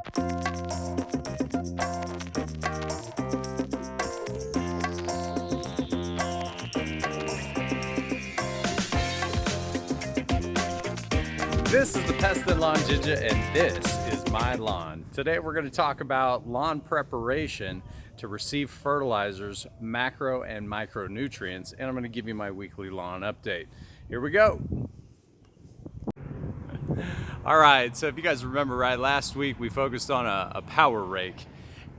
This is the Pest and Lawn Ginja, and this is my lawn. Today we're going to talk about lawn preparation to receive fertilizers, macro and micronutrients, and I'm going to give you my weekly lawn update. Here we go. All right, so if you guys remember, right, last week we focused on a power rake,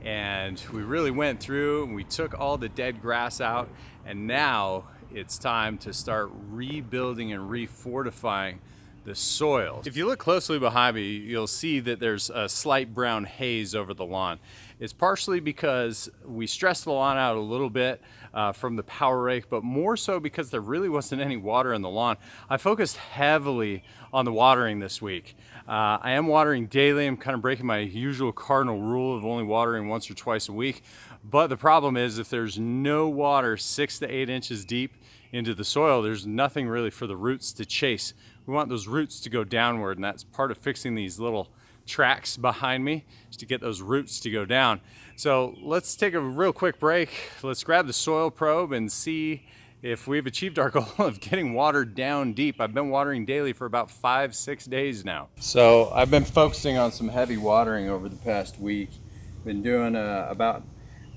and we really went through and we took all the dead grass out, and now it's time to start rebuilding and refortifying the soil. If you look closely behind me, you'll see that there's a slight brown haze over the lawn. It's partially because we stressed the lawn out a little bit from the power rake, but more so because there really wasn't any water in the lawn. I focused heavily on the watering this week. I am watering daily. I'm kind of breaking my usual cardinal rule of only watering once or twice a week. But the problem is, if there's no water 6 to 8 inches deep into the soil, there's nothing really for the roots to chase. We want those roots to go downward, and that's part of fixing these little tracks behind me, is to get those roots to go down. So let's take a real quick break. Let's grab the soil probe and see if we've achieved our goal of getting water down deep. I've been watering daily for about 5-6 days now. So I've been focusing on some heavy watering over the past week. Been doing about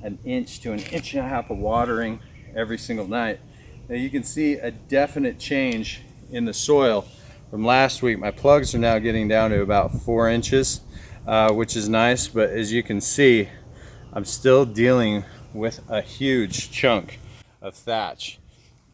1 inch to 1.5 inches of watering every single night. Now you can see a definite change in the soil from last week. My plugs are now getting down to about 4 inches, which is nice, but as you can see, I'm still dealing with a huge chunk of thatch.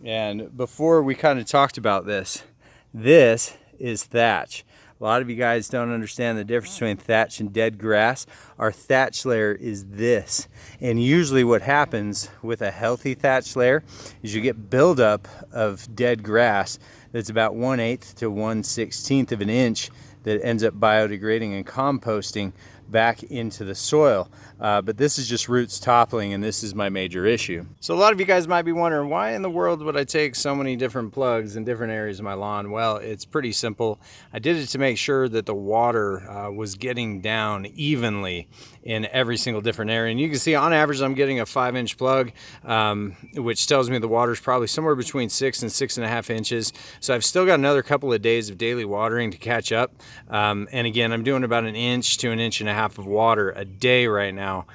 And before we kind of talked about this is thatch. A lot of you guys don't understand the difference between thatch and dead grass. Our thatch layer is this. And usually what happens with a healthy thatch layer is you get buildup of dead grass that's about 1/8 to 1/16 of an inch that ends up biodegrading and composting back into the soil. But this is just roots toppling, and this is my major issue. So a lot of you guys might be wondering, why in the world would I take so many different plugs in different areas of my lawn? Well, it's pretty simple. I did it to make sure that the water was getting down evenly in every single different area. And you can see on average I'm getting a 5-inch plug, which tells me the water is probably somewhere between 6 and 6.5 inches. So I've still got another couple of days of daily watering to catch up. And again, I'm doing about 1 inch to 1.5 inches of water a day right now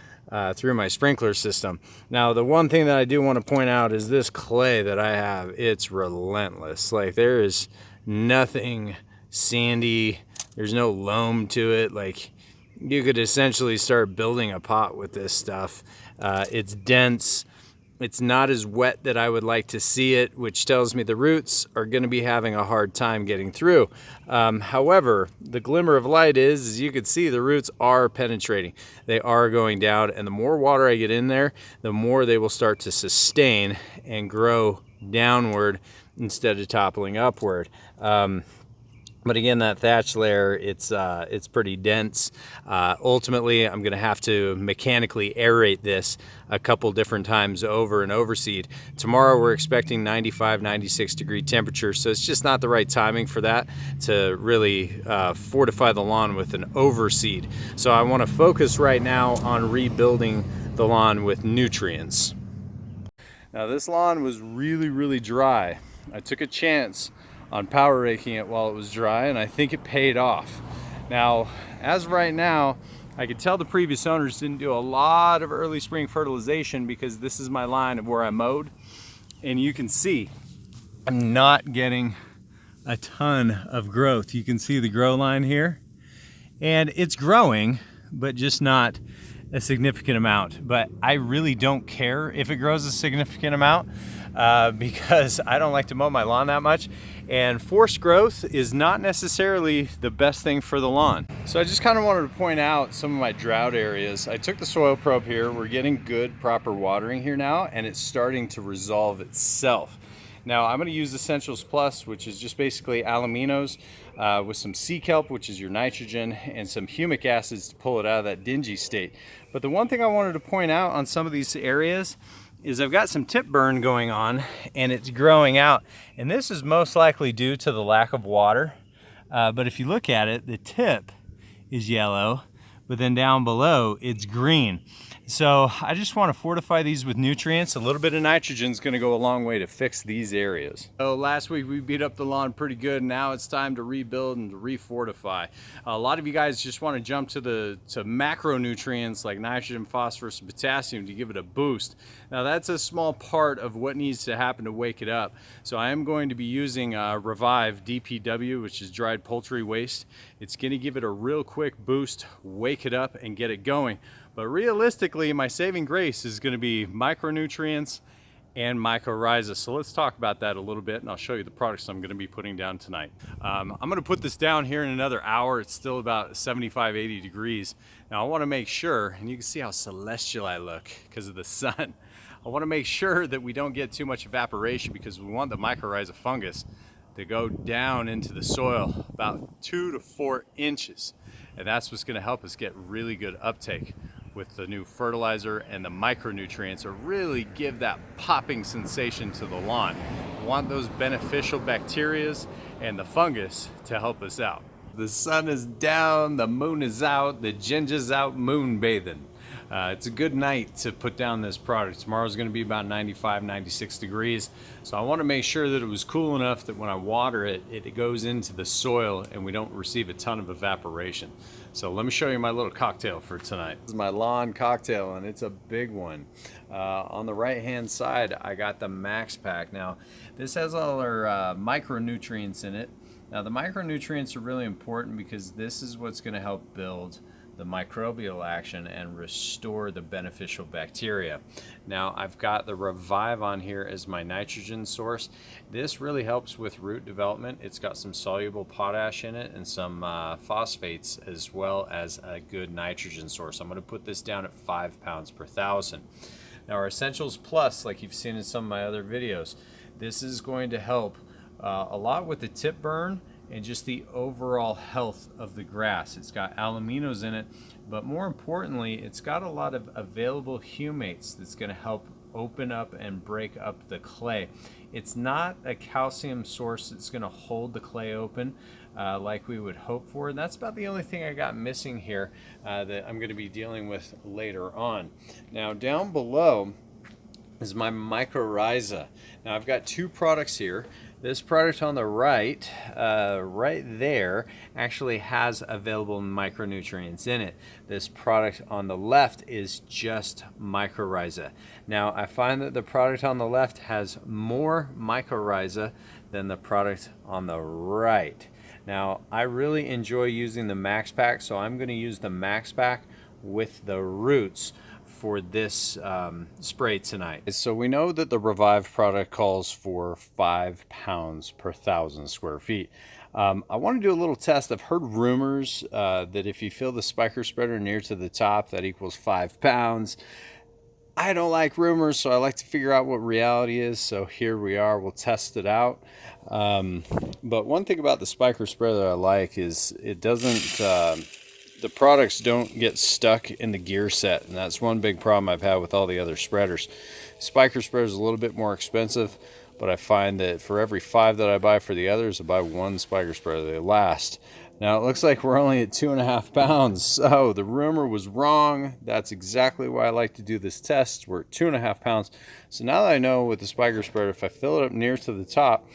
through my sprinkler system. Now, the one thing that I do want to point out is this clay that I have. It's relentless. Like, there is nothing sandy. There's no loam to it. Like, you could essentially start building a pot with this stuff. It's dense. It's not as wet that I would like to see it, which tells me the roots are going to be having a hard time getting through. However, the glimmer of light is, as you can see, the roots are penetrating. They are going down, and the more water I get in there, the more they will start to sustain and grow downward instead of toppling upward. But again, that thatch layer, it's pretty dense. Ultimately, I'm going to have to mechanically aerate this a couple different times over and overseed. Tomorrow, we're expecting 95, 96 degree temperature, so it's just not the right timing for that to really fortify the lawn with an overseed. So I want to focus right now on rebuilding the lawn with nutrients. Now, this lawn was really, really dry. I took a chance on power raking it while it was dry, and I think it paid off. Now, as of right now, I could tell the previous owners didn't do a lot of early spring fertilization because this is my line of where I mowed, and you can see I'm not getting a ton of growth. You can see the grow line here, and it's growing, but just not a significant amount. But I really don't care if it grows a significant amount because I don't like to mow my lawn that much, and forced growth is not necessarily the best thing for the lawn. So I just kind of wanted to point out some of my drought areas. I took the soil probe here. We're getting good proper watering here now, and it's starting to resolve itself. Now I'm going to use Essentials Plus, which is just basically alaminos with some sea kelp, which is your nitrogen, and some humic acids to pull it out of that dingy state. But the one thing I wanted to point out on some of these areas is I've got some tip burn going on, and it's growing out, and this is most likely due to the lack of water. But if you look at it, the tip is yellow, but then down below it's green. So I just want to fortify these with nutrients. A little bit of nitrogen is going to go a long way to fix these areas. So last week we beat up the lawn pretty good. Now it's time to rebuild and to refortify. A lot of you guys just want to jump to macronutrients like nitrogen, phosphorus, and potassium to give it a boost. Now that's a small part of what needs to happen to wake it up. So I am going to be using Revive DPW, which is dried poultry waste. It's going to give it a real quick boost, wake it up, and get it going. But realistically, my saving grace is going to be micronutrients and Mycorrhizae. So let's talk about that a little bit, and I'll show you the products I'm going to be putting down tonight. I'm going to put this down here in another hour. It's still about 75-80 degrees. Now I want to make sure, and you can see how celestial I look because of the sun. I want to make sure that we don't get too much evaporation because we want the Mycorrhizae fungus to go down into the soil about 2 to 4 inches. And that's what's going to help us get really good uptake with the new fertilizer and the micronutrients, or really give that popping sensation to the lawn. We want those beneficial bacterias and the fungus to help us out. The sun is down, the moon is out, the Ginja's out moon bathing. It's a good night to put down this product. Tomorrow's going to be about 95, 96 degrees. So I want to make sure that it was cool enough that when I water it, it goes into the soil and we don't receive a ton of evaporation. So let me show you my little cocktail for tonight. This is my lawn cocktail, and it's a big one. On the right hand side, I got the Max Pack. Now, this has all our micronutrients in it. Now, the micronutrients are really important because this is what's going to help build the microbial action and restore the beneficial bacteria. Now I've got the Revive on here as my nitrogen source. This really helps with root development. It's got some soluble potash in it and some phosphates, as well as a good nitrogen source. I'm going to put this down at 5 pounds per thousand. Now our Essentials Plus, like you've seen in some of my other videos, this is going to help a lot with the tip burn and just the overall health of the grass. It's got alaminos in it, but more importantly, it's got a lot of available humates that's going to help open up and break up the clay. It's not a calcium source that's going to hold the clay open like we would hope for, and that's about the only thing I got missing here that I'm going to be dealing with later on. Now down below is my Mycorrhizae. Now I've got 2 products here. This product on the right, right there, actually has available micronutrients in it. This product on the left is just Mycorrhizae. Now, I find that the product on the left has more Mycorrhizae than the product on the right. Now, I really enjoy using the Max Pack, so I'm going to use the Max Pack with the roots for this spray tonight. So we know that the Revive product calls for 5 pounds per 1,000 square feet. I want to do a little test. I've heard rumors that if you fill the Spyker spreader near to the top, that equals 5 pounds. I don't like rumors, so I like to figure out what reality is. So here we are, we'll test it out. But one thing about the Spyker spreader that I like is it doesn't, the products don't get stuck in the gear set, and that's one big problem I've had with all the other spreaders. Spyker spreader is a little bit more expensive, but I find that for every 5 that I buy for the others, I buy 1 Spyker spreader. They last. Now it looks like we're only at 2.5 pounds, so the rumor was wrong. That's exactly why I like to do this test. We're at 2.5 pounds. So now that I know with the Spyker spreader, if I fill it up near to the top,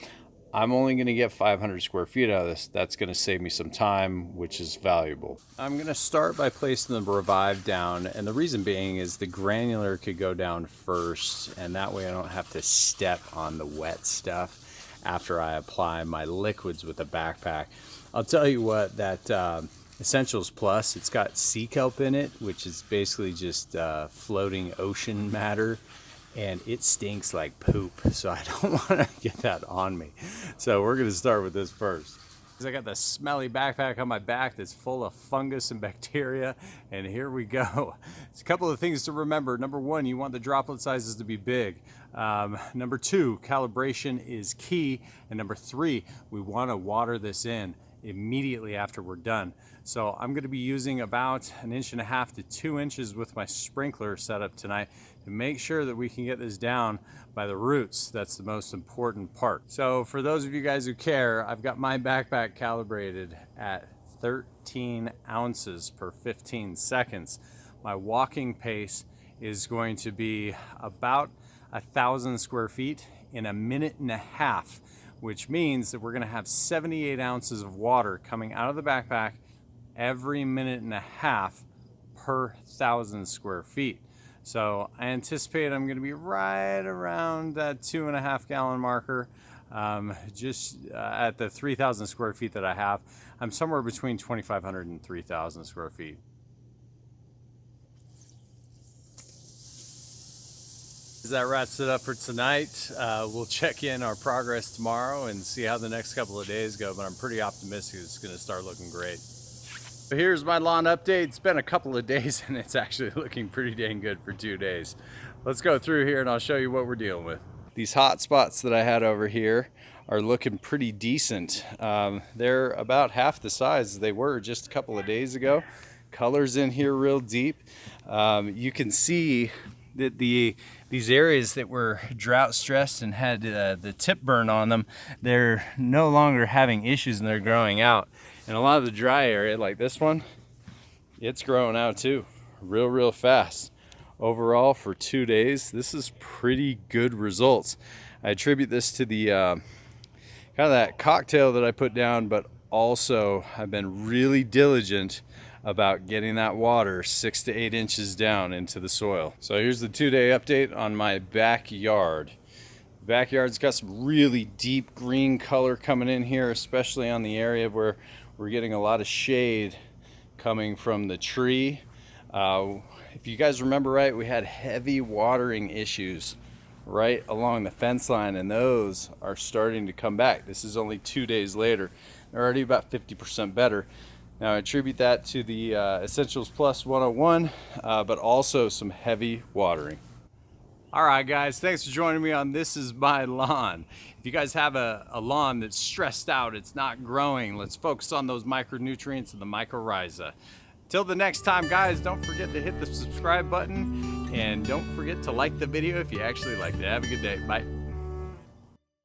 I'm only going to get 500 square feet out of this. That's going to save me some time, which is valuable. I'm going to start by placing the Revive down, and the reason being is the granular could go down first, and that way I don't have to step on the wet stuff after I apply my liquids with the backpack. I'll tell you what, that Essentials Plus, it's got sea kelp in it, which is basically just floating ocean matter. And it stinks like poop, so I don't want to get that on me. So we're going to start with this first. I got the smelly backpack on my back that's full of fungus and bacteria, and here we go. It's a couple of things to remember. Number 1, you want the droplet sizes to be big. Number 2, calibration is key. And number 3, we want to water this in immediately after we're done. So I'm going to be using about 1.5 to 2 inches with my sprinkler setup tonight to make sure that we can get this down by the roots. That's the most important part. So for those of you guys who care, I've got my backpack calibrated at 14 ounces per 15 seconds. My walking pace is going to be about 1,000 square feet in 1.5 minutes, which means that we're going to have 78 ounces of water coming out of the backpack every 1.5 minutes per 1,000 square feet. So I anticipate I'm going to be right around that 2.5 gallon marker. Just at the 3,000 square feet that I have, I'm somewhere between 2,500 and 3,000 square feet. That wraps it up for tonight. We'll check in our progress tomorrow and see how the next couple of days go, but I'm pretty optimistic it's going to start looking great. So here's my lawn update. It's been a couple of days and it's actually looking pretty dang good for 2 days. Let's go through here and I'll show you what we're dealing with. These hot spots that I had over here are looking pretty decent. They're about half the size they were just a couple of days ago. Colors in here real deep. You can see that these areas that were drought stressed and had the tip burn on them, they're no longer having issues and they're growing out. And a lot of the dry area, like this one, it's growing out too, real fast. Overall, for 2 days, this is pretty good results. I attribute this to the kind of that cocktail that I put down, but also I've been really diligent about getting that water 6 to 8 inches down into the soil. So here's the 2-day update on my backyard. The backyard's got some really deep green color coming in here, especially on the area where we're getting a lot of shade coming from the tree. If you guys remember right, we had heavy watering issues right along the fence line, and those are starting to come back. This is only 2 days later. They're already about 50% better. Now I attribute that to the Essentials Plus 101, but also some heavy watering. All right, guys, thanks for joining me on This Is My Lawn. If you guys have a lawn that's stressed out, it's not growing, let's focus on those micronutrients and the Mycorrhizae. Till the next time, guys, don't forget to hit the subscribe button and don't forget to like the video if you actually liked it. Have a good day. Bye.